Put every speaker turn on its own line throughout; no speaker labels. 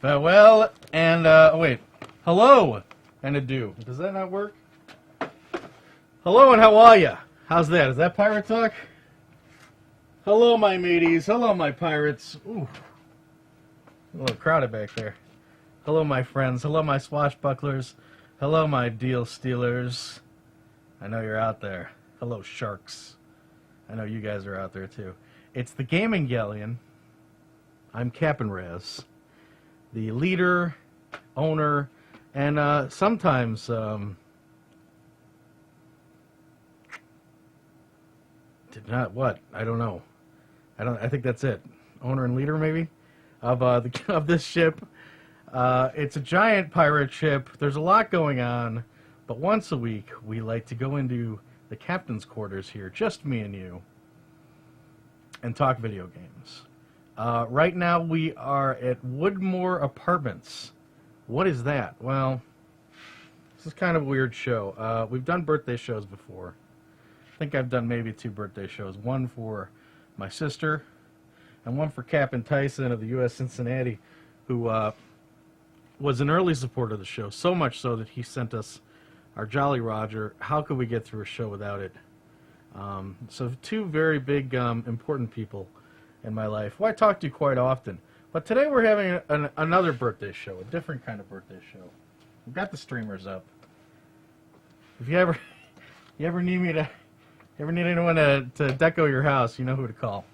Farewell and, wait. Hello and adieu. Does that not work? Hello and how are ya? How's that? Is that pirate talk? Hello, my mateys. Hello, my pirates. Ooh. A little crowded back there. Hello, my friends. Hello, my swashbucklers. Hello, my deal stealers. I know you're out there. Hello, sharks. I know you guys are out there, too. It's the Gaming Galleon. I'm Cap'n Raz, the leader, owner, and sometimes did not what? I don't know. I think that's it. Owner and leader, maybe, of this ship. It's a giant pirate ship. There's a lot going on, but once a week we like to go into the captain's quarters here, just me and you, and talk video games. Right now we are at Woodmoor Apartments. What is that? Well, this is kind of a weird show. We've done birthday shows before. I think I've done maybe 2 birthday shows. One for my sister, and one for Captain Tyson of the U.S. Cincinnati, who was an early supporter of the show, so much so that he sent us our Jolly Roger. How could we get through a show without it? So 2 very big, important people in my life, who I talk to quite often. But today we're having another birthday show, a different kind of birthday show. We've got the streamers up. If you ever need me to, need anyone to deco your house, you know who to call.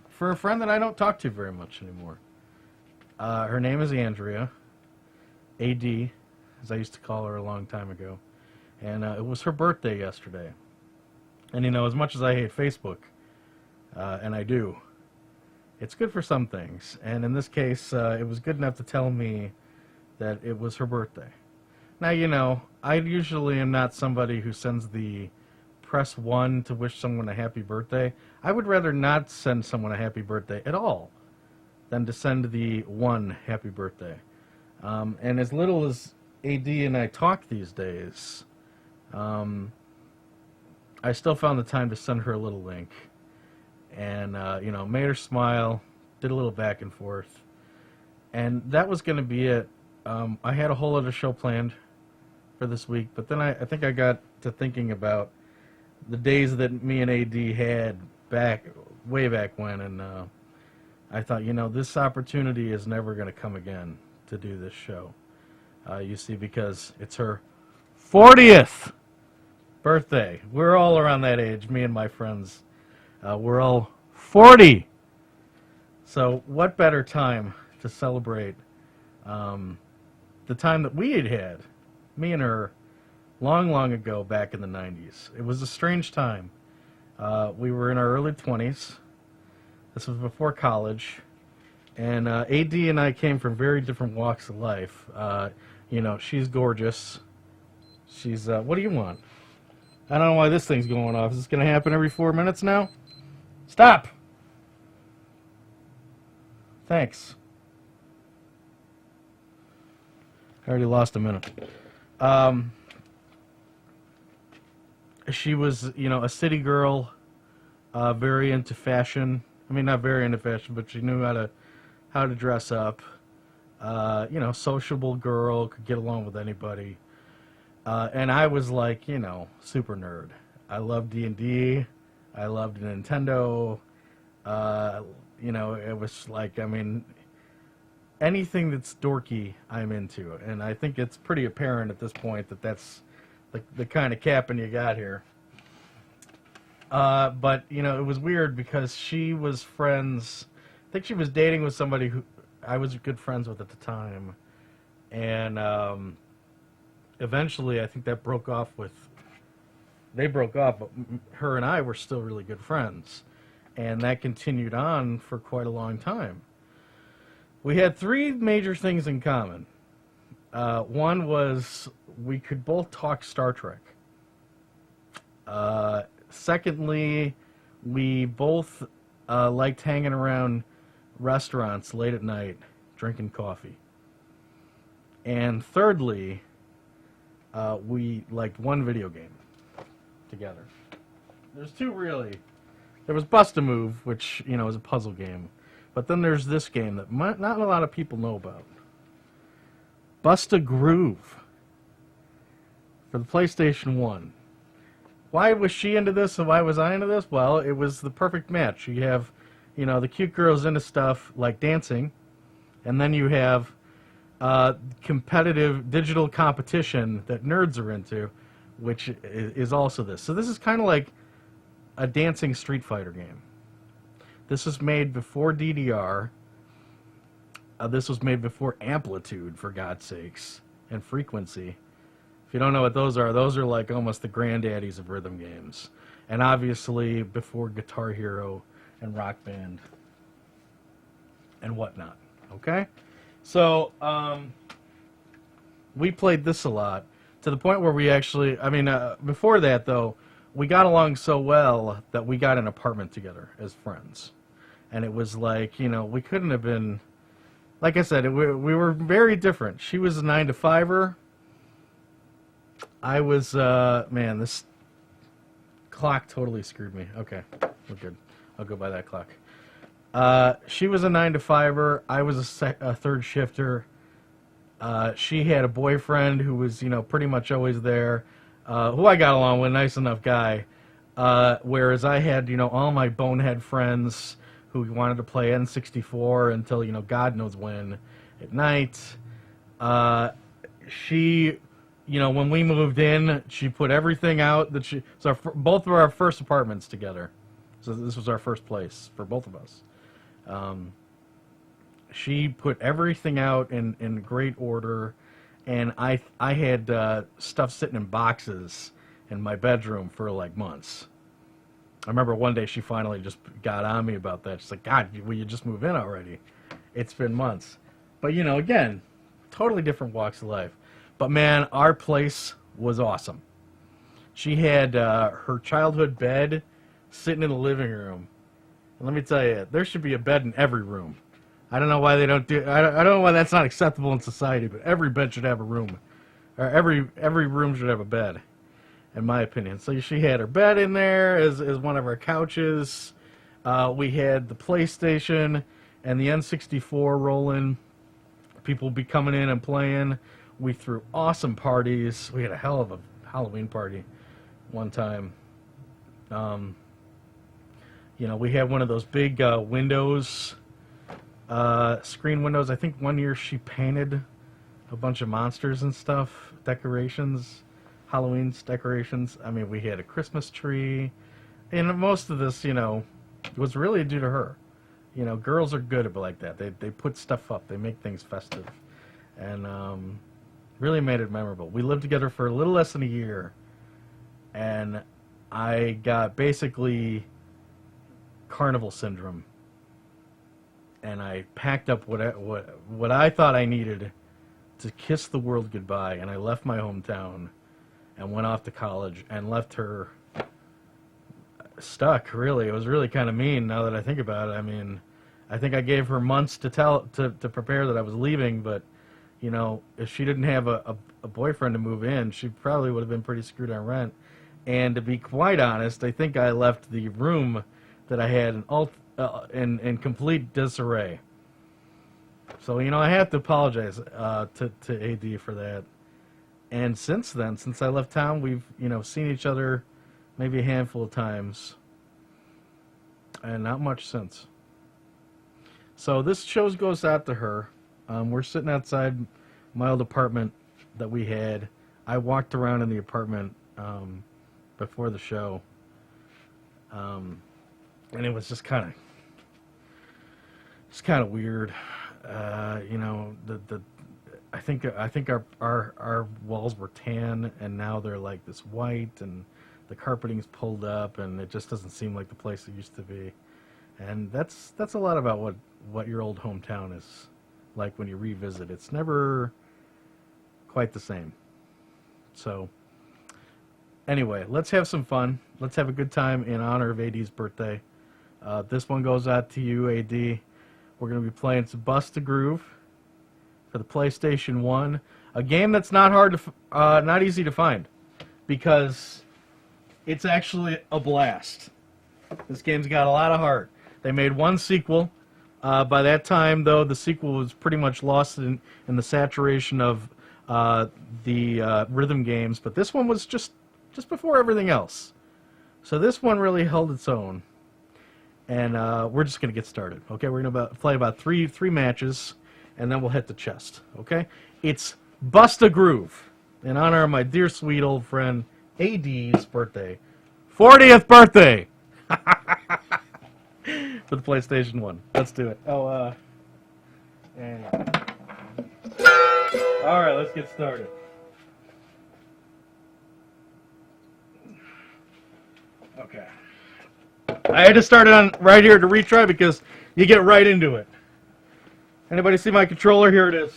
For a friend that I don't talk to very much anymore. Her name is Andrea, AD, as I used to call her a long time ago. And it was her birthday yesterday. And you know, as much as I hate Facebook, and I do, it's good for some things. And in this case, it was good enough to tell me that it was her birthday. Now, you know, I usually am not somebody who sends the press 1 to wish someone a happy birthday. I would rather not send someone a happy birthday at all than to send the 1 happy birthday. And as little as AD and I talk these days, I still found the time to send her a little link. And, you know, made her smile, did a little back and forth. And that was going to be it. I had a whole other show planned for this week, but then I think I got to thinking about the days that me and AD had way back when, and I thought, you know, this opportunity is never going to come again to do this show. You see, because it's her 40th birthday. We're all around that age, me and my friends. We're all 40. So what better time to celebrate the time that we had, me and her, long, long ago back in the 90s. It was a strange time. We were in our early 20s. This was before college. And AD and I came from very different walks of life. You know, she's gorgeous. She's, what do you want? I don't know why this thing's going off. Is this going to happen every 4 minutes now? Stop! Thanks. I already lost a minute. She was, you know, a city girl, very into fashion. I mean, not very into fashion, but she knew how to dress up. You know, sociable girl, could get along with anybody. And I was like, you know, super nerd. I loved D&D. I loved Nintendo. You know, it was like, I mean, anything that's dorky, I'm into. And I think it's pretty apparent at this point that that's the kind of captain you got here. But, you know, it was weird because she was friends. I think she was dating with somebody who I was good friends with at the time. And eventually, I think that broke off with... They broke off, but her and I were still really good friends. And that continued on for quite a long time. We had 3 major things in common. One was we could both talk Star Trek. Secondly, we both liked hanging around restaurants late at night, drinking coffee. And thirdly, we liked one video game together. There's 2 really. There was Bust a Move, which, you know, is a puzzle game. But then there's this game that not a lot of people know about. Bust a Groove for the PlayStation 1. Why was she into this and why was I into this? Well, it was the perfect match. You have, the cute girls into stuff like dancing, and then you have competitive digital competition that nerds are into, which is also this. So this is kind of like a dancing Street Fighter game. This was made before DDR. This was made before Amplitude, for God's sakes, and Frequency. If you don't know what those are like almost the granddaddies of rhythm games. And obviously before Guitar Hero and Rock Band and whatnot. Okay? So, we played this a lot, to the point where we actually, before that, though, we got along so well that we got an apartment together as friends. And it was like, we couldn't have been, like I said, we were very different. She was a 9-to-5-er. I was, this clock totally screwed me. Okay, we're good. I'll go by that clock. She was a 9-to-5-er. I was a third shifter. She had a boyfriend who was, pretty much always there, who I got along with, nice enough guy. Whereas I had, all my bonehead friends who wanted to play N64 until, God knows when at night. She, when we moved in, she put everything out that so both of our first apartments together. So this was our first place for both of us. She put everything out in great order, and I had stuff sitting in boxes in my bedroom for like months. I remember one day she finally just got on me about that. She's like, God, will you just move in already? It's been months. But, again, totally different walks of life. But, man, our place was awesome. She had her childhood bed sitting in the living room. And let me tell you, there should be a bed in every room. I don't know why they don't do. I don't know why that's not acceptable in society. But every bed should have a room, or every room should have a bed, in my opinion. So she had her bed in there as one of our couches. We had the PlayStation and the N64 rolling. People would be coming in and playing. We threw awesome parties. We had a hell of a Halloween party one time. We had one of those big windows. Screen windows. I think one year she painted a bunch of monsters and stuff, decorations, Halloween's decorations. We had a Christmas tree, and most of this, was really due to her. Girls are good at like that. They put stuff up. They make things festive, and really made it memorable. We lived together for a little less than a year, and I got basically carnival syndrome. And I packed up what I thought I needed to kiss the world goodbye, and I left my hometown and went off to college and left her stuck, really. It was really kind of mean now that I think about it. I think I gave her months to prepare that I was leaving, but, if she didn't have a boyfriend to move in, she probably would have been pretty screwed on rent. And to be quite honest, I think I left the room that I had in complete disarray. So, I have to apologize to AD for that. And since then, since I left town, we've, seen each other maybe a handful of times. And not much since. So this show goes out to her. We're sitting outside my old apartment that we had. I walked around in the apartment before the show. And it was just kind of weird. I think our walls were tan, and now they're like this white, and the carpeting's pulled up, and it just doesn't seem like the place it used to be. And that's a lot about what your old hometown is like when you revisit. It's never quite the same. So anyway, let's have some fun. Let's have a good time in honor of AD's birthday. This one goes out to you, AD. We're going to be playing some Bust a Groove for the PlayStation 1. A game that's not easy to find, because it's actually a blast. This game's got a lot of heart. They made one sequel, By that time, though, the sequel was pretty much lost in the saturation of the rhythm games, but this one was just before everything else. So this one really held its own. And we're just going to get started, okay? We're going to play about three matches, and then we'll hit the chest, okay? It's Bust a Groove, in honor of my dear sweet old friend AD's birthday. 40th birthday! For the PlayStation 1. Let's do it. Oh, and... Alright, let's get started. Okay. I had to start it on right here to retry because you get right into it. Anybody see my controller? Here it is.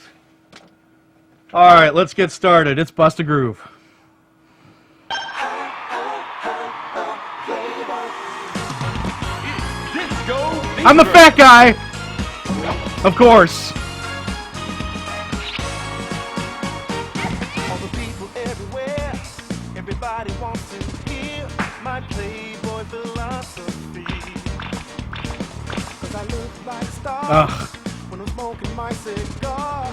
Alright, let's get started. It's Bust a Groove. I'm the fat guy! Of course.
All the people everywhere, everybody wants to hear my Playboy philosophy. 'Cause I look like stars when I'm smoking my cigar.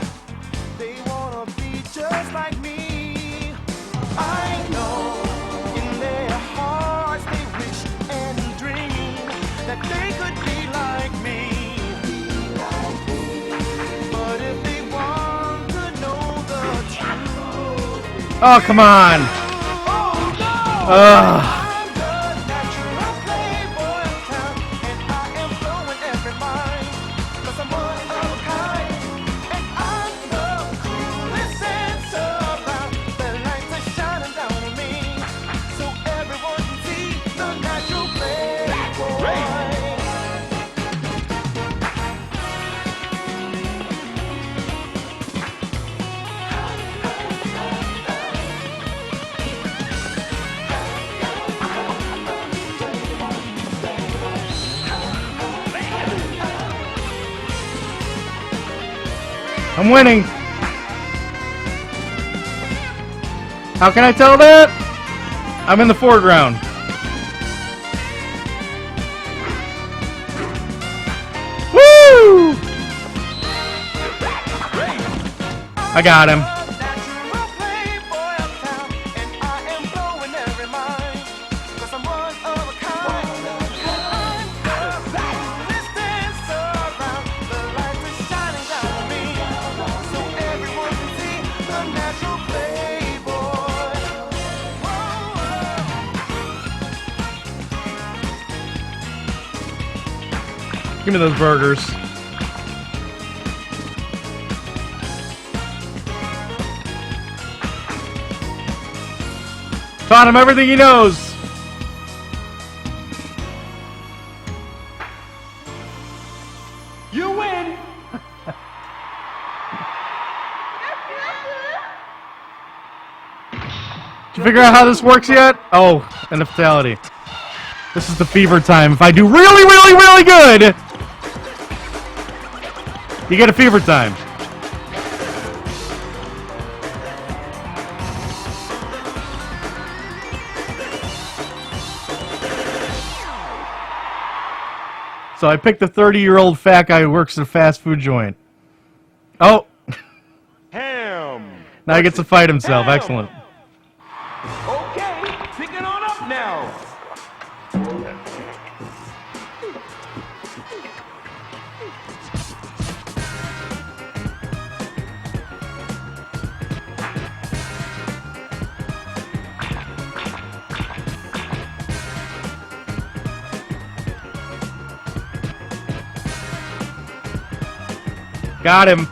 They wanna be just like me. I know in their hearts they wish and dream that they could be like me. But if they want to know the truth,
oh, come on.
oh no!
Ugh.
I'm the natural playboy of town, and I am blowing every mind. 'Cause I'm one of a kind, and I'm the coolest sense around. The lights are shining down on me, so everyone can see the natural playboy.
I'm winning. How can I tell that? I'm in the foreground. Woo! I got him.
Natural playboy of town, and I am blowing every mind. 'Cause I'm one of a kind. I'm the coolest dancer around. The lights are shining down on me, so everyone can see the natural playboy. Whoa.
Give me those burgers. Taught him everything he knows.
You win.
Did you figure out how this works yet? Oh, and a fatality. This is the fever time. If I do really, really, really good, you get a fever time. So I picked the 30-year-old fat guy who works at a fast food joint. Oh,
Ham.
now he gets to fight himself.
Ham.
Excellent.
Okay, pick it on up now.
Got him.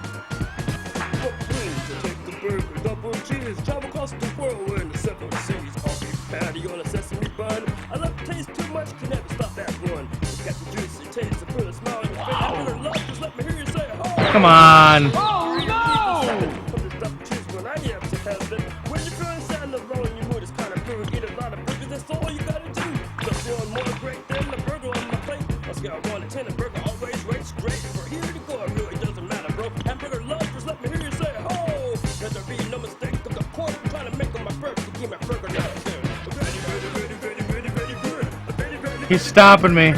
Take the burger, double cheese, travel across the world in the 7 series. Coffee patty on a sesame bun. I love the taste too much, can never stop that one. It's got the juicy taste, to put a smile on your face. I really love, just let me hear you say, oh!
Come on.
Oh no!
Put this double cheese when I am to heaven. When you're feeling sad and alone, your mood is kind of blue. Eat a lot of burgers, that's all you gotta do. So feeling more great than the burger on my plate. On a scale of 1 to 10, a burger always rates great. For here to go, it really doesn't matter, bro. Hamburger love, just let me hear you say, oh! Let there be no mistake, took a course, trying to make them my first to keep my burger down.
He's stopping me.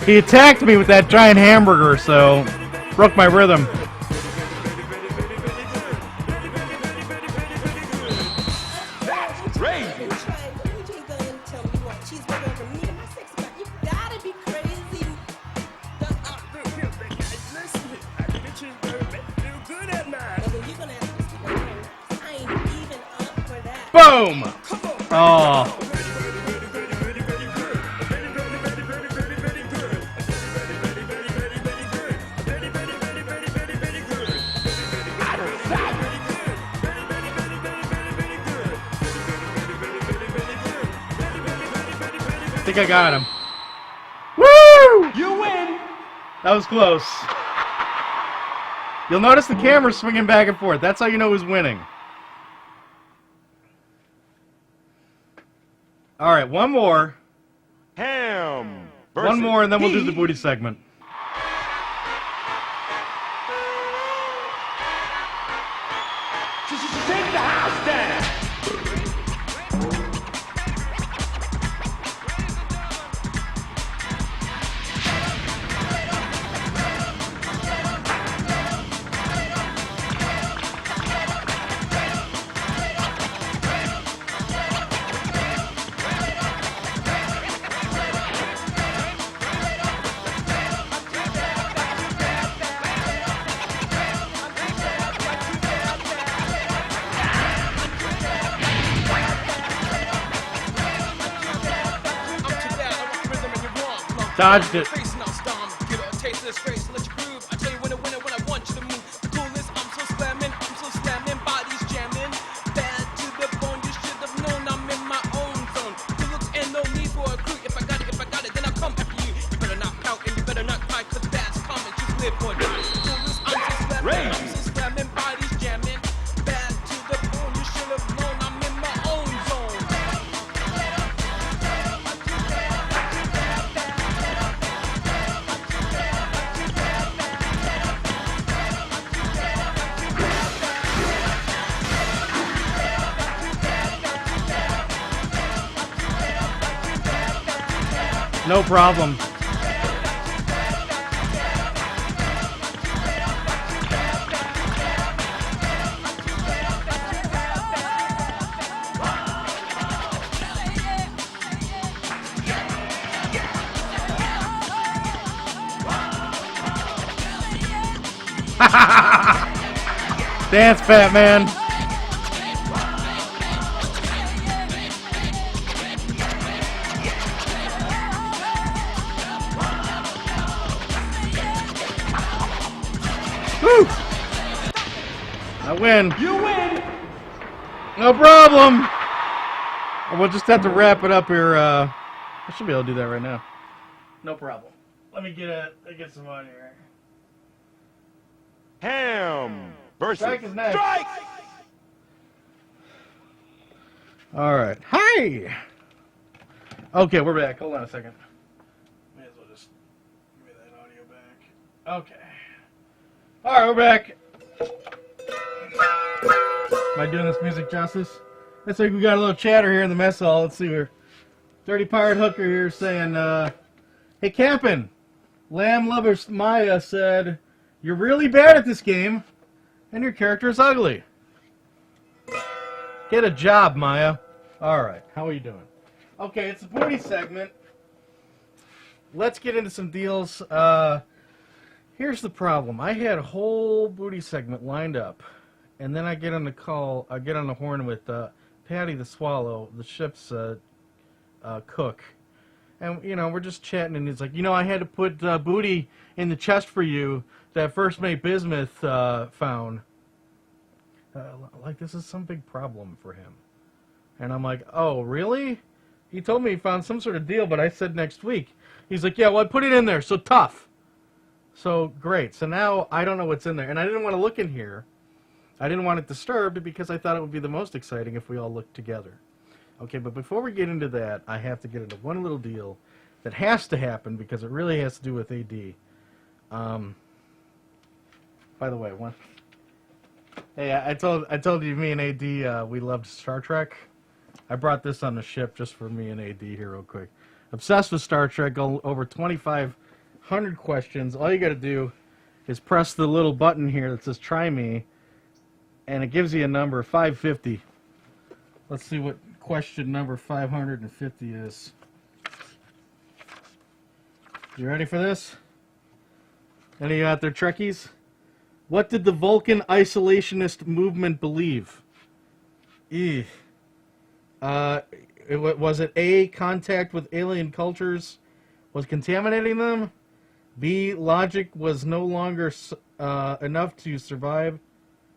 He attacked me with that giant hamburger, so broke my rhythm.
That's crazy.
Boom! Oh. I think I got him. Woo!
You win.
That was close. You'll notice the camera swinging back and forth. That's how you know who's winning. All right, one more.
Ham.
One more, and then we'll do the booty segment.
Take the house down.
Dodged it. No problem. Dance, fat man. Woo! I win.
You win.
No problem. We'll just have to wrap it up here. I should be able to do that right now. No problem. Let me get some on here.
Ham versus
Strike is next.
strike.
All right. Hi. Okay, we're back. Hold on a second. May as well just give me that audio back. Okay. All right, we're back. Am I doing this music justice? Looks like we got a little chatter here in the mess hall. Let's see here. Dirty Pirate Hooker here saying, hey, Cap'n, Lamb Lover Maya said, you're really bad at this game, and your character is ugly. Get a job, Maya. All right, how are you doing? Okay, it's a booty segment. Let's get into some deals. Here's the problem. I had a whole booty segment lined up, and then I get on the call. I get on the horn with Patty the Swallow, the ship's cook, and we're just chatting, and he's like, I had to put booty in the chest for you that First Mate Bismuth found. Like this is some big problem for him, and I'm like, oh really? He told me he found some sort of deal, but I said next week. He's like, yeah, well I put it in there, so tough. So great. So now I don't know what's in there, and I didn't want to look in here. I didn't want it disturbed because I thought it would be the most exciting if we all looked together. Okay, but before we get into that, I have to get into one little deal that has to happen because it really has to do with AD. By the way, hey, I told you me and AD we loved Star Trek. I brought this on the ship just for me and AD here real quick. Obsessed with Star Trek, over 25 100 questions. All you got to do is press the little button here that says "Try Me," and it gives you a number 550. Let's see what question number 550 is. You ready for this? Any of you out there Trekkies? What did the Vulcan isolationist movement believe? Was it A, contact with alien cultures was contaminating them? B, logic was no longer enough to survive.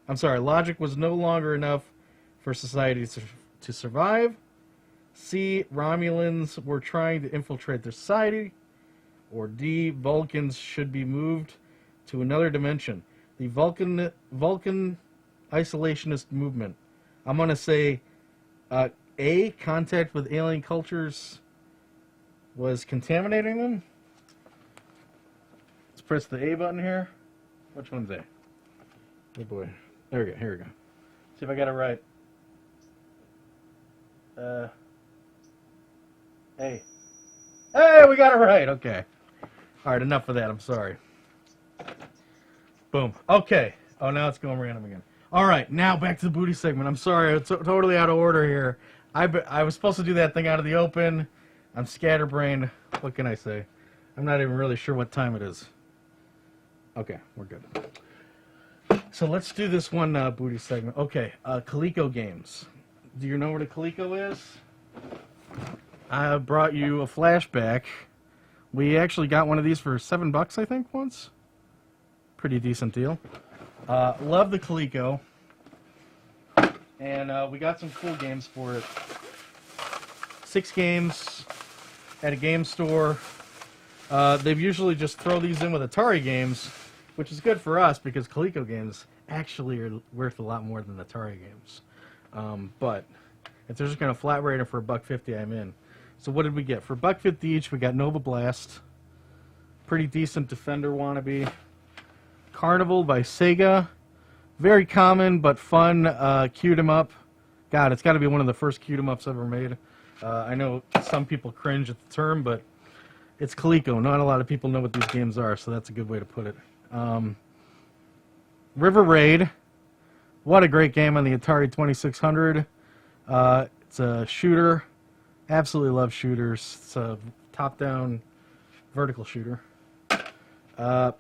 I'm sorry, logic was no longer enough for society to survive. C, Romulans were trying to infiltrate their society. Or D, Vulcans should be moved to another dimension. The Vulcan isolationist movement. I'm going to say A, contact with alien cultures was contaminating them. Let's press the A button here. Which one's A? Oh boy. There we go. Here we go. See if I got it right. A. Hey, we got it right. Okay. All right, enough of that. I'm sorry. Boom. Okay. Oh, now it's going random again. All right, now back to the booty segment. I'm sorry, it's totally out of order here. I was supposed to do that thing out of the open. I'm scatterbrained. What can I say? I'm not even really sure what time it is. Okay, we're good. So let's do this one booty segment. Okay, Coleco games. Do you know what a Coleco is? I brought you a flashback. We actually got one of these for $7, I think, once. Pretty decent deal. Love the Coleco. And we got some cool games for it. 6 games at a game store. They've usually just throw these in with Atari games, which is good for us because Coleco games actually are worth a lot more than Atari games. But if they're just going to flat rate it for $1.50, I'm in. So what did we get? For $1.50 each, we got Nova Blast. Pretty decent Defender wannabe. Carnival by Sega. Very common but fun cute 'em up. God, it's got to be one of the first cute 'em ups ever made. I know some people cringe at the term, but it's Coleco. Not a lot of people know what these games are, so that's a good way to put it. River Raid. What a great game on the Atari 2600. It's a shooter. Absolutely love shooters. It's a top-down vertical shooter.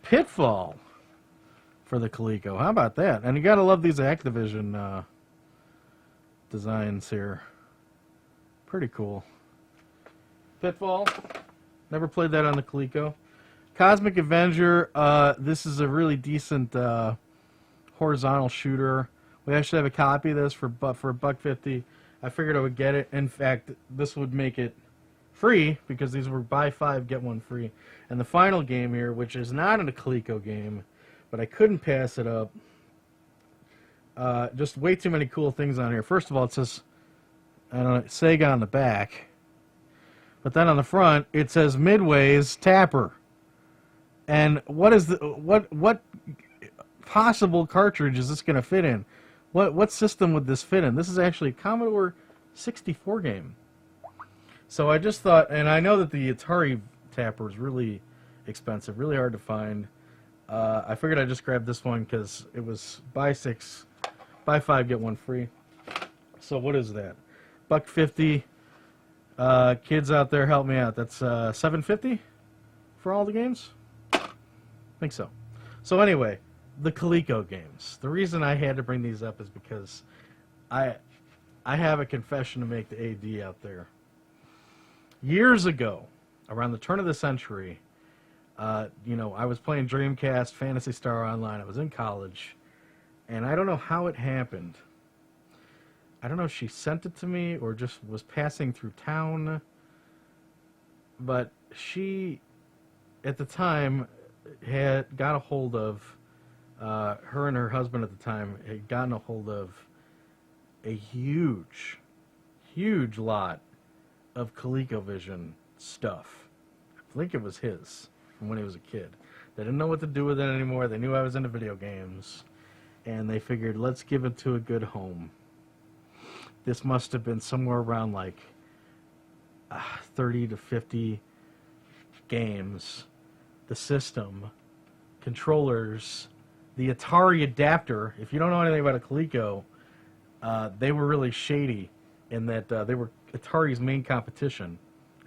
Pitfall for the Coleco. How about that? And you gotta love these Activision designs here. Pretty cool. Pitfall. Never played that on the Coleco. Cosmic Avenger. This is a really decent horizontal shooter. We actually have a copy of this for $1.50. I figured I would get it. In fact, this would make it free because these were buy 5 get 1 free. And the final game here, which is not a Coleco game, but I couldn't pass it up. Just way too many cool things on here. First of all, it says Sega on the back, but then on the front it says Midway's Tapper. And what is what possible cartridge is this going to fit in? What system would this fit in? This is actually a Commodore 64 game. So I just thought, and I know that the Atari Tapper is really expensive, really hard to find. I figured I'd just grab this one because it was buy 5 get 1 free. So what is that? $1.50. Kids out there, help me out. That's $7.50 for all the games. I think so. So anyway, the Coleco games. The reason I had to bring these up is because I have a confession to make to AD out there. Years ago, around the turn of the century, I was playing Dreamcast, Phantasy Star Online. I was in college, and I don't know how it happened. I don't know if she sent it to me or just was passing through town, but she, at the time, had got a hold of, her and her husband at the time had gotten a hold of a huge lot of ColecoVision stuff. I think it was his from when he was a kid. They didn't know what to do with it anymore. They knew I was into video games, and they figured, let's give it to a good home. This must have been somewhere around like 30 to 50 games the system, controllers, the Atari adapter. If you don't know anything about a Coleco, they were really shady in that they were Atari's main competition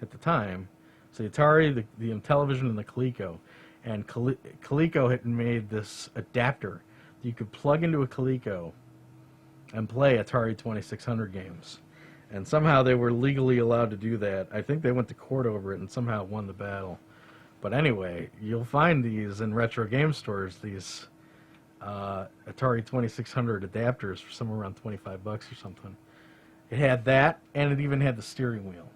at the time. So the Atari, the television, and the Coleco. And Coleco had made this adapter that you could plug into a Coleco and play Atari 2600 games. And somehow they were legally allowed to do that. I think they went to court over it and somehow won the battle. But anyway, you'll find these in retro game stores, these Atari 2600 adapters for somewhere around $25 or something. It had that, and it even had the steering wheel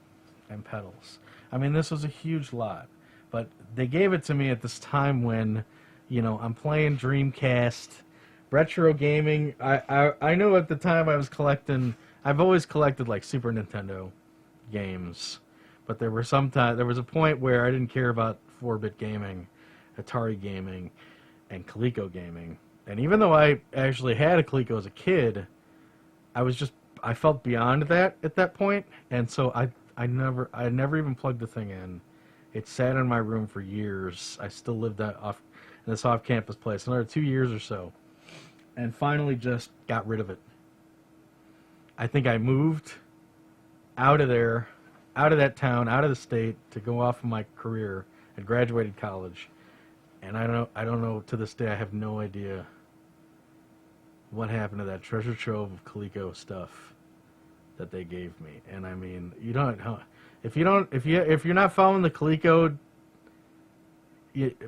and pedals. I mean, this was a huge lot. But they gave it to me at this time when, you know, I'm playing Dreamcast, retro gaming. I know at the time I was collecting. I've always collected like Super Nintendo games, but there was a point where I didn't care about 4-bit gaming, Atari gaming, and Coleco gaming. And even though I actually had a Coleco as a kid, I felt beyond that at that point, and so I never even plugged the thing in. It sat in my room for years. I still lived in this off-campus place, another 2 years or so, and finally just got rid of it. I think I moved out of there, out of that town, out of the state to go off of my career. I graduated college, and I don't know to this day. I have no idea what happened to that treasure trove of Coleco stuff that they gave me. And I mean, if you're not following the Coleco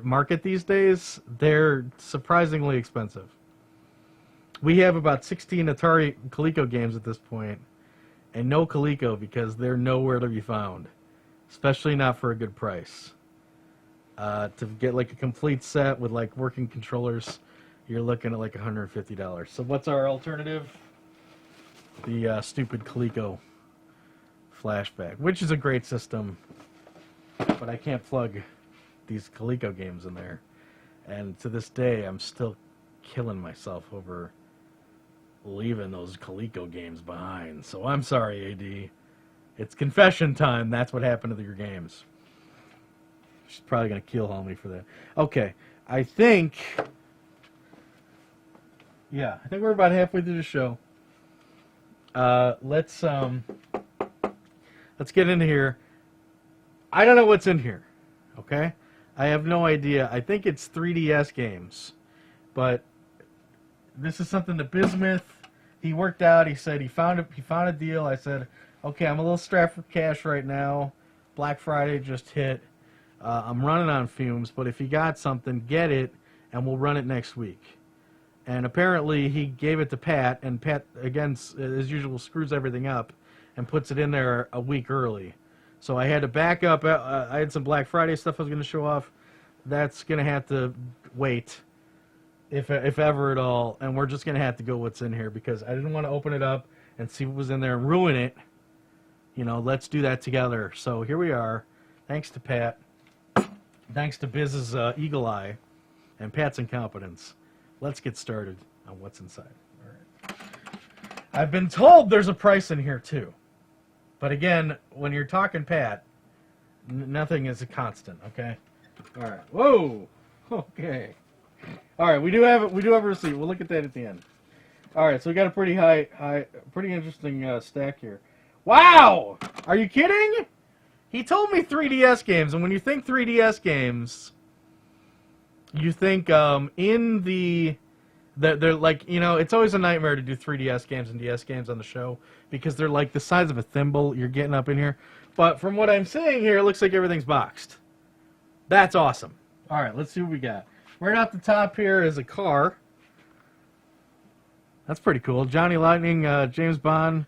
market these days, they're surprisingly expensive. We have about 16 Atari Coleco games at this point, and no Coleco because they're nowhere to be found, especially not for a good price. To get like a complete set with like working controllers, you're looking at like $150. So what's our alternative? The stupid Coleco Flashback, which is a great system, but I can't plug these Coleco games in there. And to this day, I'm still killing myself over leaving those Coleco games behind. So I'm sorry, AD. It's confession time. That's what happened to your games. She's probably going to keel-haul me for that. Okay, I think we're about halfway through the show. Let's get into here. I don't know what's in here, okay? I have no idea. I think it's 3DS games, but this is something that Bismuth, he worked out. He said he found a deal. I said, okay, I'm a little strapped for cash right now. Black Friday just hit. I'm running on fumes, but if you got something, get it, and we'll run it next week. And apparently he gave it to Pat, and Pat, again, as usual, screws everything up and puts it in there a week early. So I had to back up. I had some Black Friday stuff I was going to show off. That's going to have to wait, if ever at all. And we're just going to have to go what's in here because I didn't want to open it up and see what was in there and ruin it. You know, let's do that together. So here we are. Thanks to Pat. Thanks to Biz's eagle eye and Pat's incompetence. Let's get started on what's inside. All right. I've been told there's a price in here too. But again, when you're talking Pat, nothing is a constant, okay? All right. Whoa. Okay. All right, we do have a receipt. We'll look at that at the end. All right, so we got a pretty interesting stack here. Wow! Are you kidding? He told me 3DS games, and when you think 3DS games, you think they're like, you know, it's always a nightmare to do 3DS games and DS games on the show because they're like the size of a thimble you're getting up in here. But from what I'm seeing here, it looks like everything's boxed. That's awesome. All right, let's see what we got. Right off the top here is a car. That's pretty cool. Johnny Lightning, James Bond.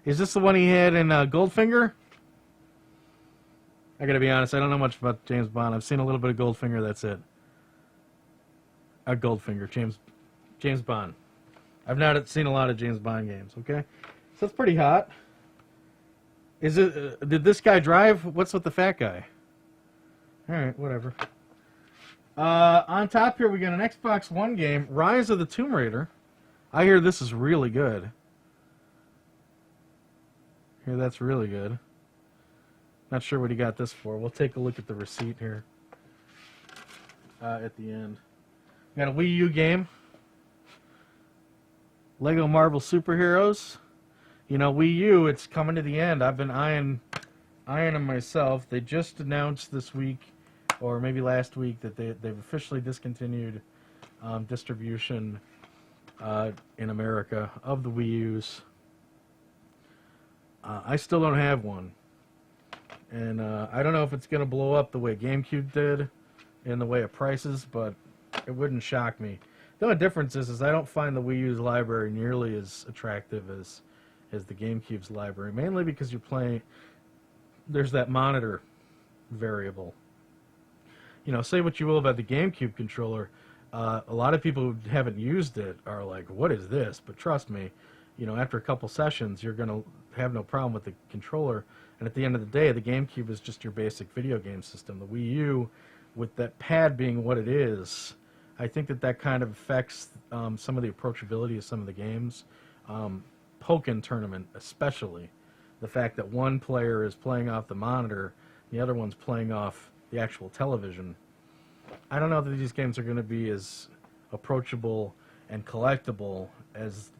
Is this the one he had in Goldfinger? I gotta be honest, I don't know much about James Bond. I've seen a little bit of Goldfinger, that's it. Goldfinger, James Bond. I've not seen a lot of James Bond games, okay? So that's pretty hot. Is it? Did this guy drive? What's with the fat guy? Alright, whatever. On top here, we got an Xbox One game, Rise of the Tomb Raider. I hear this is really good. I hear that's really good. Not sure what he got this for. We'll take a look at the receipt here. at the end. We got a Wii U game. Lego Marvel Superheroes. You know, Wii U, it's coming to the end. I've been eyeing them myself. They just announced this week, or maybe last week, that they've officially discontinued distribution in America of the Wii U's. I still don't have one. And I don't know if it's going to blow up the way GameCube did in the way of prices, but it wouldn't shock me. The only difference is I don't find the Wii U's library nearly as attractive as the GameCube's library, mainly because you're playing, there's that monitor variable. You know, say what you will about the GameCube controller, a lot of people who haven't used it are like, what is this? But trust me, you know, after a couple sessions, you're going to have no problem with the controller. And at the end of the day, the GameCube is just your basic video game system. The Wii U, with that pad being what it is, I think that kind of affects some of the approachability of some of the games. Pokken Tournament, especially. The fact that one player is playing off the monitor, the other one's playing off the actual television. I don't know that these games are going to be as approachable and collectible as,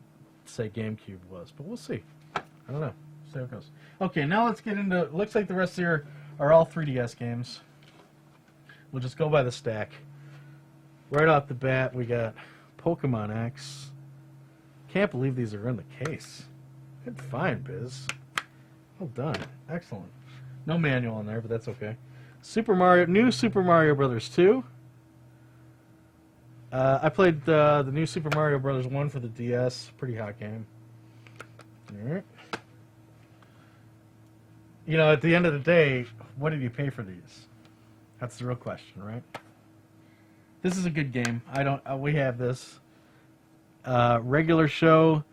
say, GameCube was. But we'll see. I don't know. See how it goes. Okay, now let's get into... Looks like the rest here are all 3DS games. We'll just go by the stack. Right off the bat, we got Pokemon X. Can't believe these are in the case. Good find, Biz. Well done. Excellent. No manual on there, but that's okay. New Super Mario Brothers 2. I played the new Super Mario Brothers 1 for the DS. Pretty hot game. Alright. You know, at the end of the day, what did you pay for these? That's the real question, right? This is a good game. We have this. Regular show.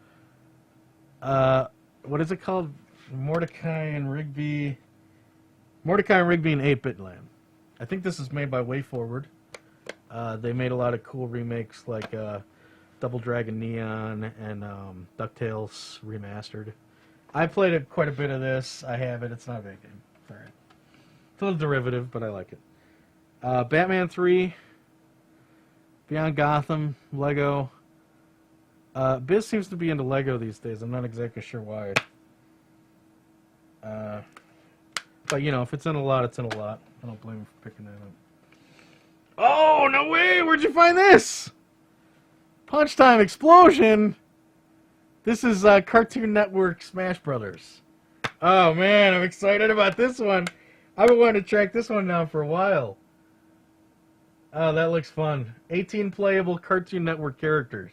What is it called? Mordecai and Rigby in 8-Bit Land. I think this is made by WayForward. They made a lot of cool remakes like Double Dragon Neon and DuckTales Remastered. I played quite a bit of this. I have it. It's not a bad game. It's alright. It's a little derivative, but I like it. Batman 3. Beyond Gotham, Lego. Biz seems to be into Lego these days. I'm not exactly sure why. But, you know, if it's in a lot, it's in a lot. I don't blame him for picking that up. Oh, no way! Where'd you find this? Punch Time Explosion! This is Cartoon Network Smash Brothers. Oh, man, I'm excited about this one. I've been wanting to track this one down for a while. Oh, that looks fun. 18 playable Cartoon Network characters.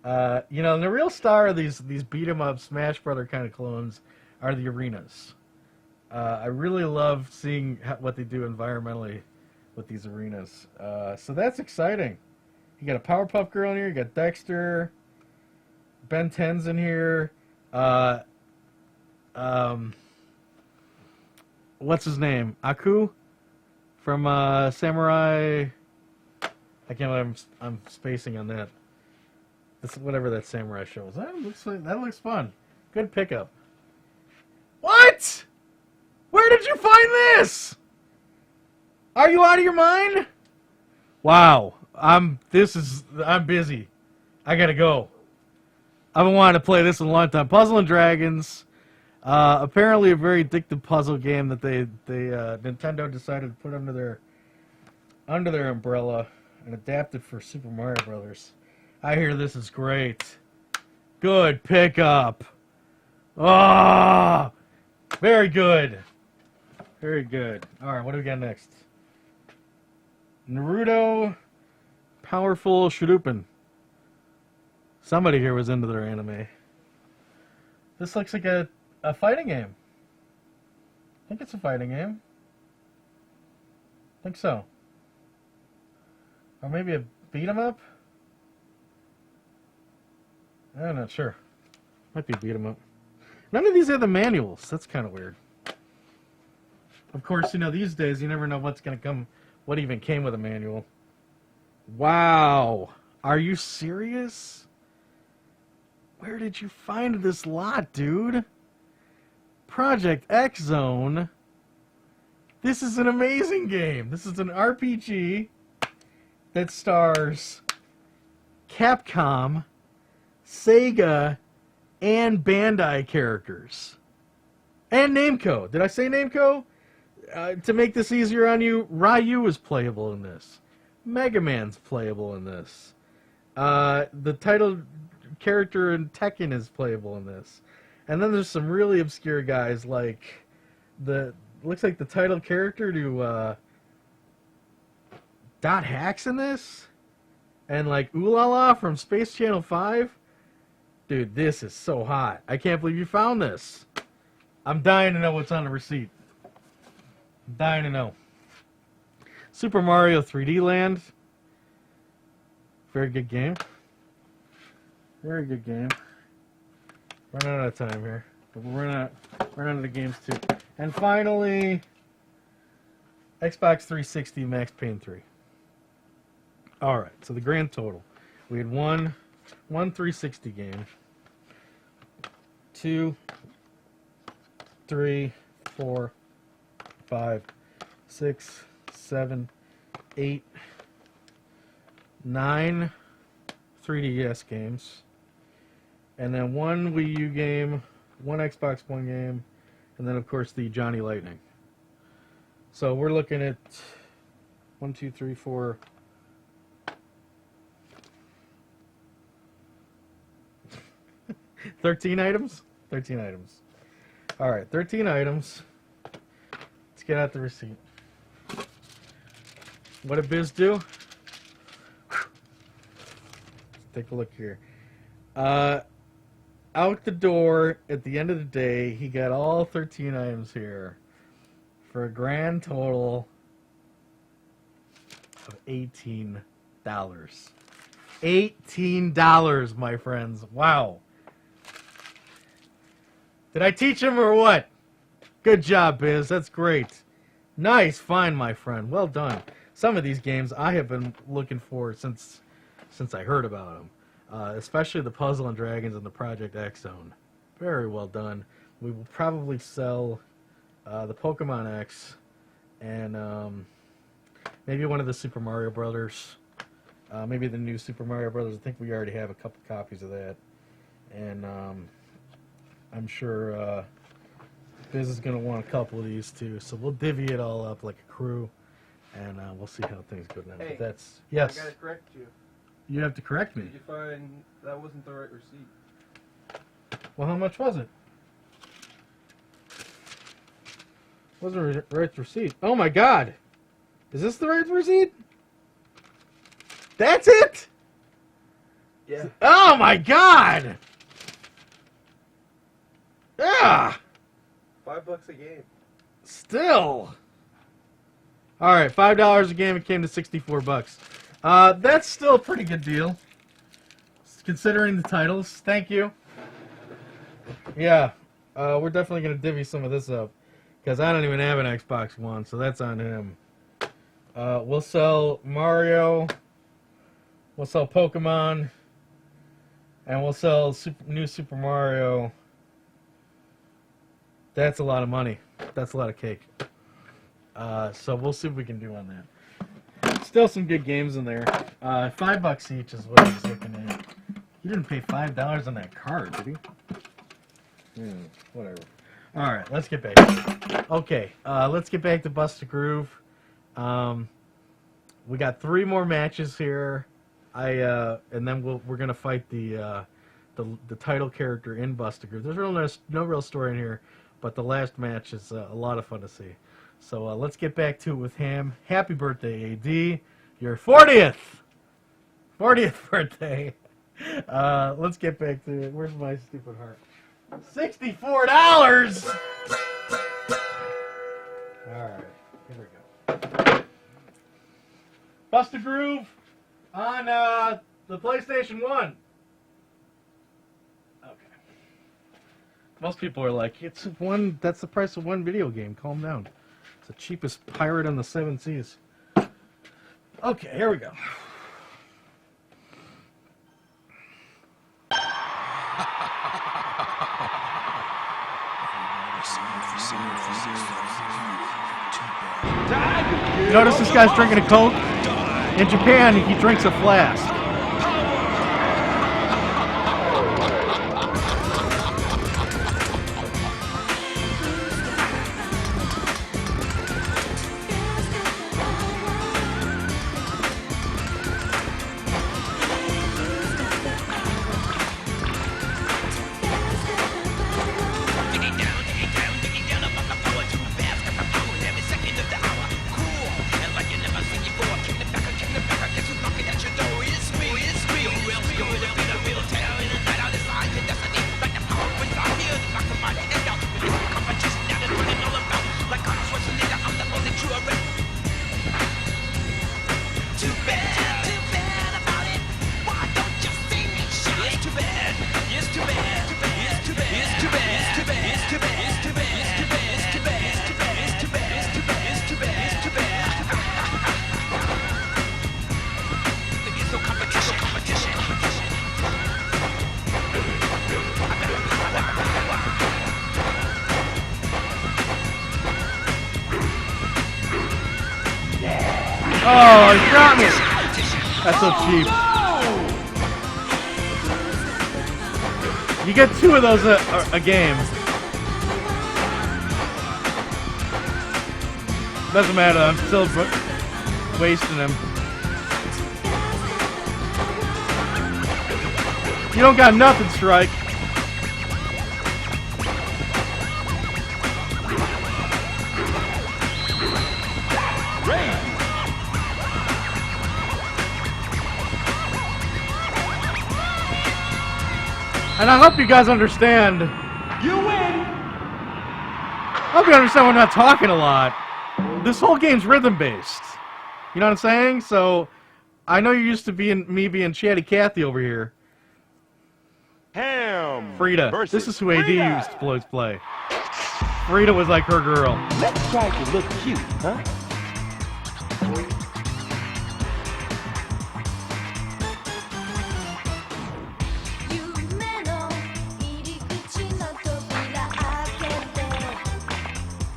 You know, and the real star of these beat-em-up Smash Brother kind of clones are the arenas. I really love seeing what they do environmentally with these arenas. So that's exciting. You got a Powerpuff Girl in here. You got Dexter. Ben 10's in here. What's his name? Aku? From Samurai... I can't believe I'm spacing on that. This, whatever that Samurai show is. That looks fun. Good pickup. What? Where did you find this? Are you out of your mind? Wow. I'm busy. I gotta go. I've been wanting to play this in a long time. Puzzle and Dragons. Apparently a very addictive puzzle game that Nintendo decided to put under their umbrella and adapt it for Super Mario Brothers. I hear this is great. Good pickup. Oh, very good. Very good. All right, what do we got next? Naruto, Powerful Shuriken. Somebody here was into their anime. This looks like a fighting game. I think it's a fighting game. I think so. Or maybe a beat 'em up? I'm not sure. Might be beat 'em up. None of these have the manuals. That's kind of weird. Of course, you know, these days you never know what's going to come, what even came with a manual. Wow. Are you serious? Where did you find this lot, dude? Project X Zone. This is an amazing game. This is an RPG that stars Capcom, Sega, and Bandai characters. And Namco. Did I say Namco? To make this easier on you, Ryu is playable in this. Mega Man's playable in this. The title character in Tekken is playable in this. And then there's some really obscure guys like looks like the title character to Dot Hacks in this. And like Oolala from Space Channel 5. Dude, this is so hot. I can't believe you found this. I'm dying to know what's on the receipt. I'm dying to know. Super Mario 3D Land. Very good game. Very good game. Running out of time here. But we're running out of the games too. And finally, Xbox 360 Max Payne 3. Alright, so the grand total. We had one 360 game. 2, 3, 4, 5, 6, 7, 8, 9 3DS games. And then one Wii U game, one Xbox One game, and then of course the Johnny Lightning. So we're looking at 1, 2, 3, 4. 13 items? 13 items. Alright, 13 items. Let's get out the receipt. What did Biz do? Let's take a look here. Out the door, at the end of the day, he got all 13 items here for a grand total of $18. $18, my friends. Wow. Did I teach him or what? Good job, Biz. That's great. Nice find, my friend. Well done. Some of these games I have been looking for since I heard about them. Especially the Puzzle and Dragons and the Project X Zone. Very well done. We will probably sell the Pokemon X and maybe one of the Super Mario Brothers. Maybe the new Super Mario Brothers. I think we already have a couple copies of that. And I'm sure Biz is going to want a couple of these too. So we'll divvy it all up like a crew. And we'll see how things go now.
Hey,
but that's... Yes?
I gotta correct you.
You have to correct me.
Did you find that wasn't the right receipt?
Well, how much was it? Wasn't the right receipt. Oh my God! Is this the right receipt? That's it?
Yeah.
Oh my God! Yeah!
$5 a game.
Still. All right, $5 a game. It came to $64. That's still a pretty good deal, considering the titles. Thank you. Yeah, we're definitely going to divvy some of this up, because I don't even have an Xbox One, so that's on him. We'll sell Mario, we'll sell Pokemon, and we'll sell new Super Mario. That's a lot of money. That's a lot of cake. So we'll see what we can do on that. Still some good games in there. $5 each is what he's looking at. He didn't pay $5 on that card, did he? Whatever. All right, let's get back. Okay, let's get back to Bust a Groove. We got 3 more matches here. And then we're gonna fight the title character in Bust a Groove. There's no real story in here, but the last match is a lot of fun to see. So let's get back to it with him. Happy birthday, AD. Your 40th birthday. Let's get back to it. Where's my stupid heart? $64! Alright, here we go. Bust a Groove on the PlayStation 1. Okay. Most people are like, that's the price of one video game. Calm down. It's the cheapest pirate on the 7 seas. Okay, here we go. Notice this guy's drinking a Coke. In Japan, he drinks a flask. Oh, he shot me! That's so cheap. You get 2 of those a game. Doesn't matter, I'm still wasting him. You don't got nothing, Strike. And I hope you guys understand.
You win!
I hope you understand we're not talking a lot. This whole game's rhythm-based. You know what I'm saying? So, I know you're used to me being chatty Cathy over here.
Ham.
Frida. This is who AD used to play. Frida was like her girl.
Let's try to look cute, huh?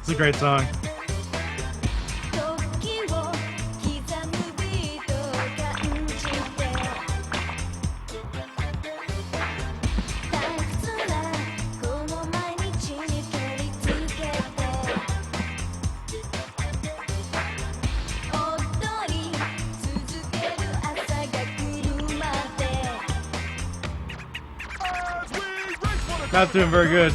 It's a great song. Not doing very good.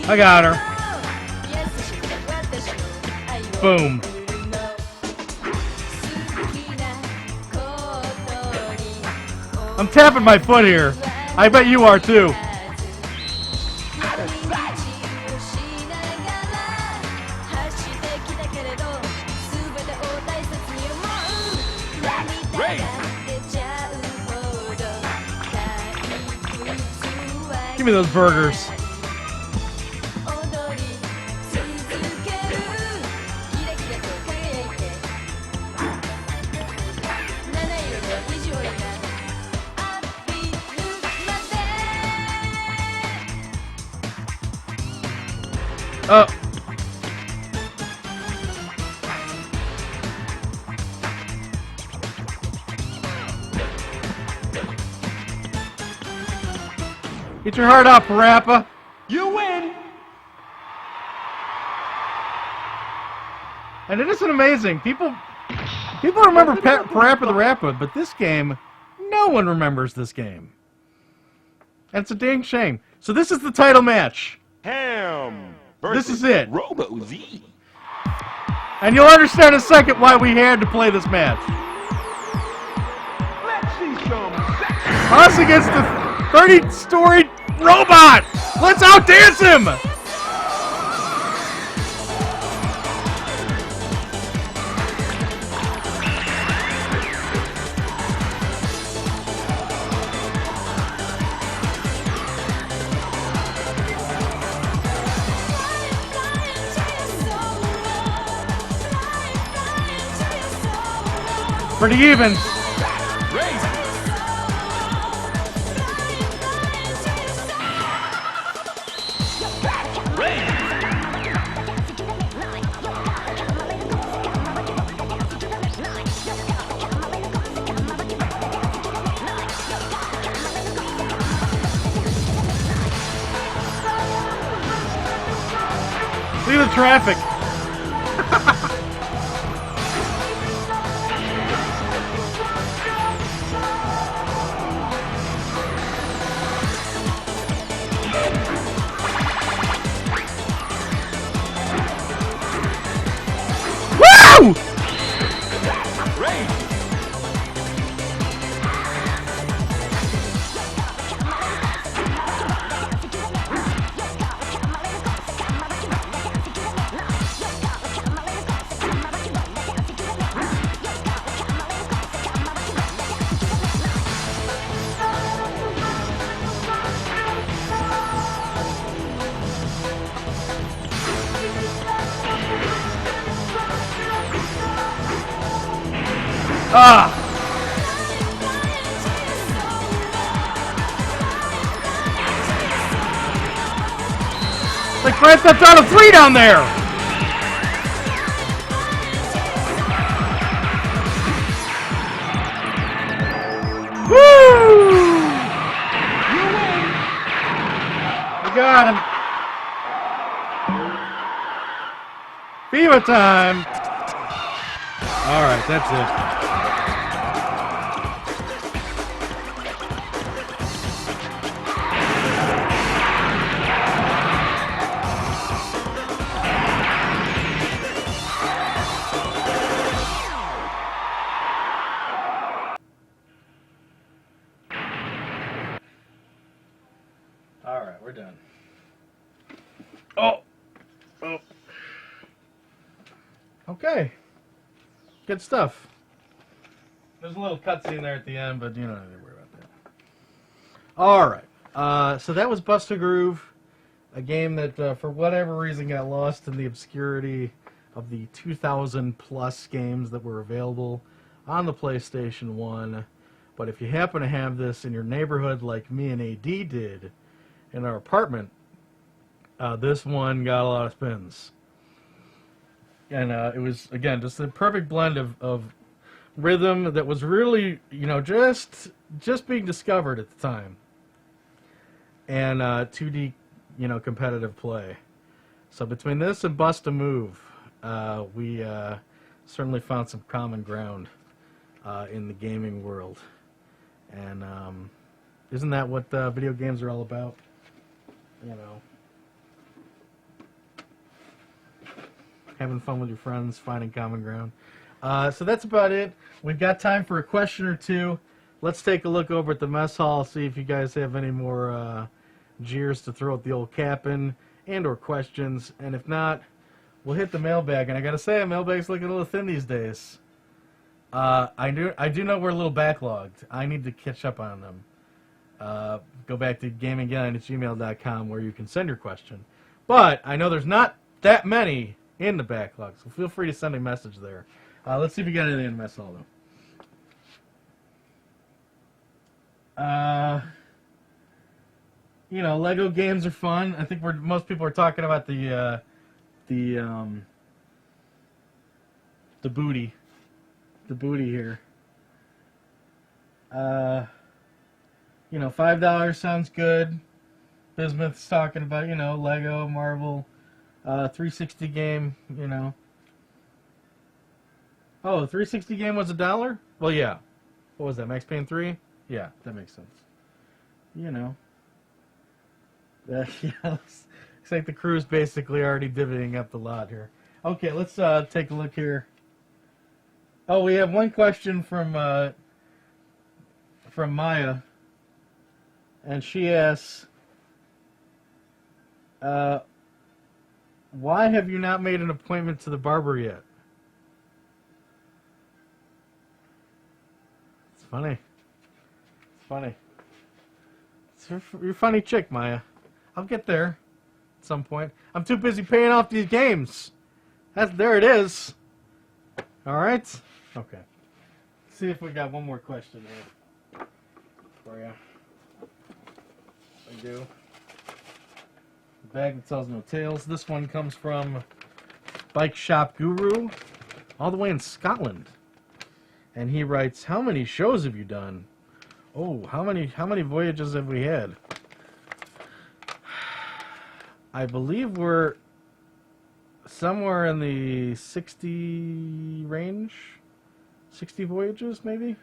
I got her. Boom. I'm tapping my foot here. I bet you are too. Give me those burgers. Get your heart up, Parappa.
You win!
And it isn't amazing. People remember Parappa the Rapper, but this game, no one remembers this game. And it's a dang shame. So this is the title match.
Ham.
This is it.
Robo Z.
And you'll understand in a second why we had to play this match. Us against the 30-story robot! Let's outdance him! Pretty even. Look at the traffic. Woo! Ah! Like Grand Theft Auto 3 down there! Woo! We got him! FIFA time! Alright, that's it. Alright, we're done. Oh! Okay. Good stuff. There's a little cutscene there at the end, but you don't have to worry about that. Alright. So that was Bust a Groove, a game that, for whatever reason, got lost in the obscurity of the 2,000 plus games that were available on the PlayStation 1. But if you happen to have this in your neighborhood like me and AD did in our apartment, this one got a lot of spins. And it was, again, just the perfect blend of rhythm that was really, just being discovered at the time. And 2D, competitive play. So between this and Bust a Move, we certainly found some common ground in the gaming world. And isn't that what video games are all about? Having fun with your friends, finding common ground. So that's about it. We've got time for a question or two. Let's take a look over at the mess hall, see if you guys have any more jeers to throw at the old captain and or questions. And if not, we'll hit the mailbag. And I gotta say, the mailbag's looking a little thin these days. I do know we're a little backlogged. I need to catch up on them. Go back to gaminggalleon@gmail.com where you can send your question. But I know there's not that many in the backlog, so feel free to send a message there. Let's see if we got anything in the mess hall, though. Lego games are fun. I think most people are talking about the booty. The booty here. $5 sounds good. Bismuth's talking about, Lego, Marvel, 360 game, Oh, the 360 game was $1? Well, yeah. What was that, Max Payne 3? Yeah, that makes sense. Looks like the crew's basically already divvying up the lot here. Okay, let's take a look here. Oh, we have one question from Maya. And she asks, why have you not made an appointment to the barber yet? It's funny. It's funny. You're a funny chick, Maya. I'll get there at some point. I'm too busy paying off these games. There it is. All right? Okay. Let's see if we got one more question here for you. I do. The bag that tells no tales. This one comes from Bike Shop Guru, all the way in Scotland. And he writes, how many shows have you done? Oh, how many voyages have we had? I believe we're somewhere in the 60 range. 60 voyages, maybe?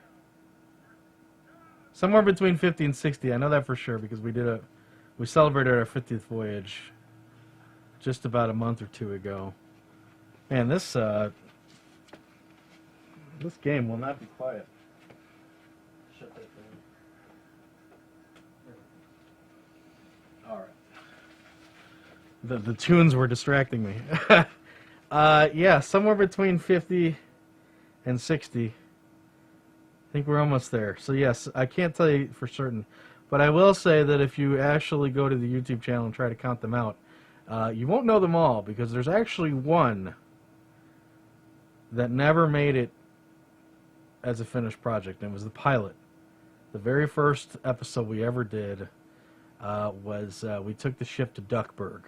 Somewhere between 50 and 60. I know that for sure because we celebrated our 50th voyage just about a month or two ago. Man, this game will not be quiet. Shut that thing. All right. The tunes were distracting me. Yeah, somewhere between 50 and 60. I think we're almost there. So yes, I can't tell you for certain. But I will say that if you actually go to the YouTube channel and try to count them out, you won't know them all because there's actually one that never made it as a finished project, and it was the pilot. The very first episode we ever did was we took the ship to Duckburg.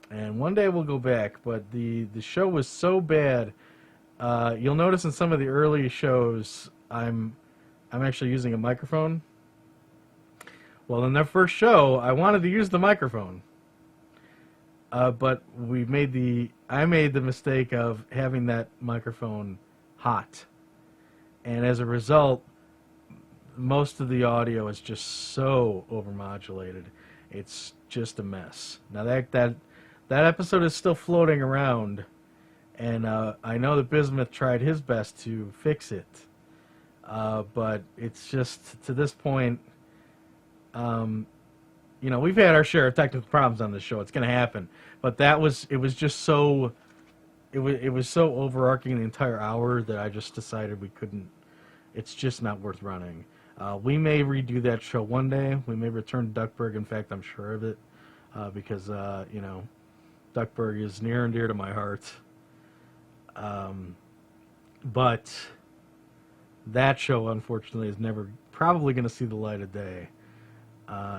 And one day we'll go back, but the show was so bad. You'll notice in some of the early shows, I'm actually using a microphone. Well, in that first show, I wanted to use the microphone, but I made the mistake of having that microphone hot, and as a result, most of the audio is just so overmodulated. It's just a mess. Now that episode is still floating around, and I know that Bismuth tried his best to fix it, but it's just to this point. We've had our share of technical problems on this show. It's going to happen, but it was just so. It was so overarching the entire hour that I just decided we couldn't. It's just not worth running. We may redo that show one day. We may return to Duckburg. In fact, I'm sure of it, because Duckburg is near and dear to my heart. But that show, unfortunately, is never probably going to see the light of day.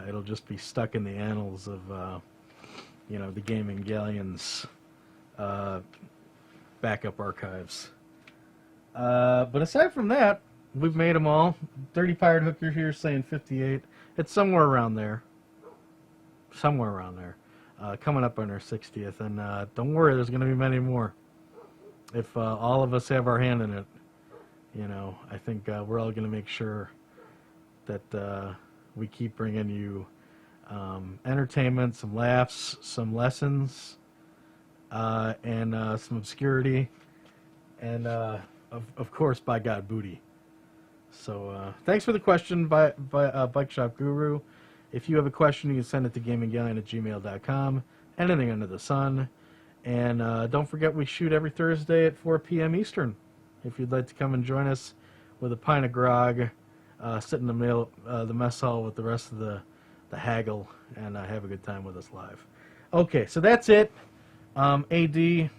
It'll just be stuck in the annals of, the Gaming Galleon's backup archives. But aside from that, we've made them all. Dirty Pirate Hooker here saying 58. It's somewhere around there. Coming up on our 60th. And don't worry, there's going to be many more. If all of us have our hand in it, I think we're all going to make sure that we keep bringing you entertainment, some laughs, some lessons, and some obscurity, and of course, by God, booty. So thanks for the question, by Bike Shop Guru. If you have a question, you can send it to gaminggalleon@gmail.com. Anything under the sun. And don't forget, we shoot every Thursday at 4 p.m. Eastern. If you'd like to come and join us with a pint of grog, sit in the mess hall with the rest of the haggle, and have a good time with us live. Okay, so that's it. AD,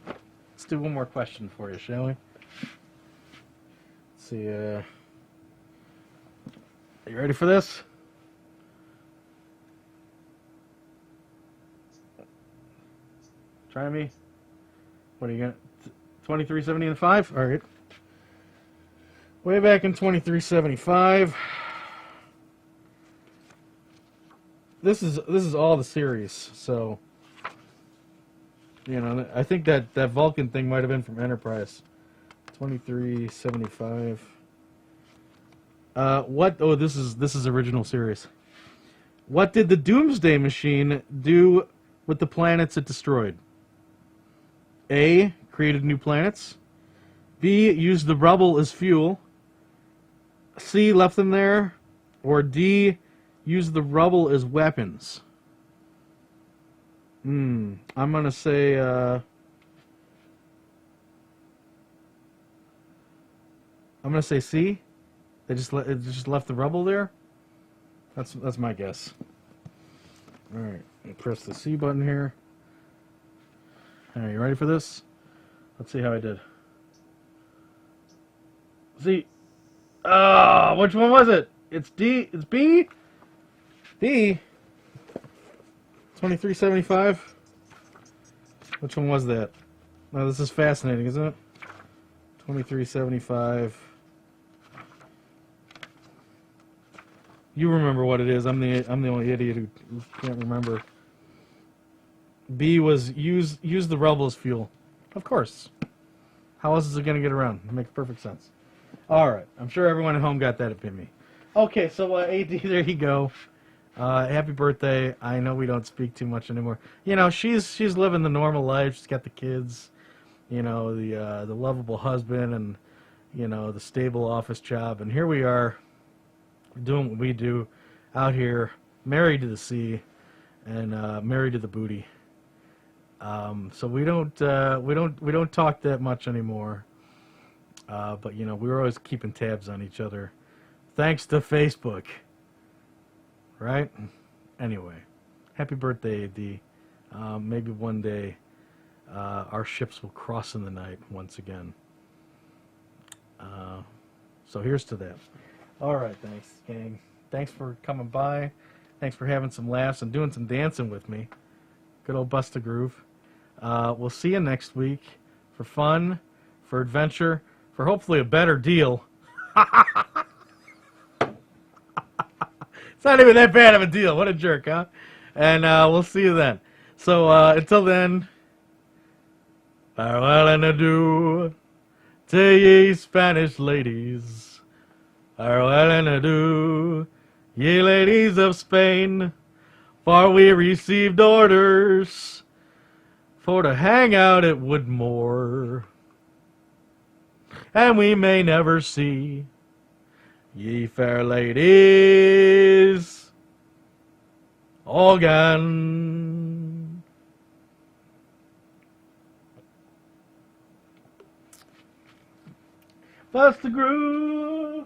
let's do one more question for you, shall we? Let's see. Are you ready for this? Try me. What are you got? 2370 and 5? All right. Way back in 2375. This is all the series, so I think that Vulcan thing might have been from Enterprise. 2375. What? Oh, this is original series. What did the Doomsday Machine do with the planets it destroyed? A. Created new planets. B. Used the rubble as fuel. C. Left them there. Or D, use the rubble as weapons. I'm gonna say C. They just left the rubble there. That's my guess. All right, press the C button here. All right, you ready for this? Let's see how I did. C. Ah, which one was it? It's D. It's B. D. 2375. Which one was that? Now this is fascinating, isn't it? 2375. You remember what it is. I'm the only idiot who can't remember. B was use the rubble as fuel. Of course. How else is it going to get around? It makes perfect sense. All right. I'm sure everyone at home got that epitome. Okay, so AD, there you go. Happy birthday. I know we don't speak too much anymore. You know, she's living the normal life. She's got the kids, you know, the lovable husband, and, you know, the stable office job. And here we are doing what we do out here, married to the sea and married to the booty. So we don't talk that much anymore. But, you know, we were always keeping tabs on each other. Thanks to Facebook. Right? Anyway, happy birthday, AD. Maybe one day our ships will cross in the night once again. So here's to that. All right, thanks, gang. Thanks for coming by. Thanks for having some laughs and doing some dancing with me. Good old Bust a Groove. We'll see you next week for fun, for adventure, for hopefully a better deal. It's not even that bad of a deal. What a jerk, huh? And we'll see you then. So until then, farewell and adieu to ye Spanish ladies. Farewell and adieu, ye ladies of Spain. For we received orders for to hang out at Woodmoor, and we may never see ye fair ladies all gone. Bust the groove.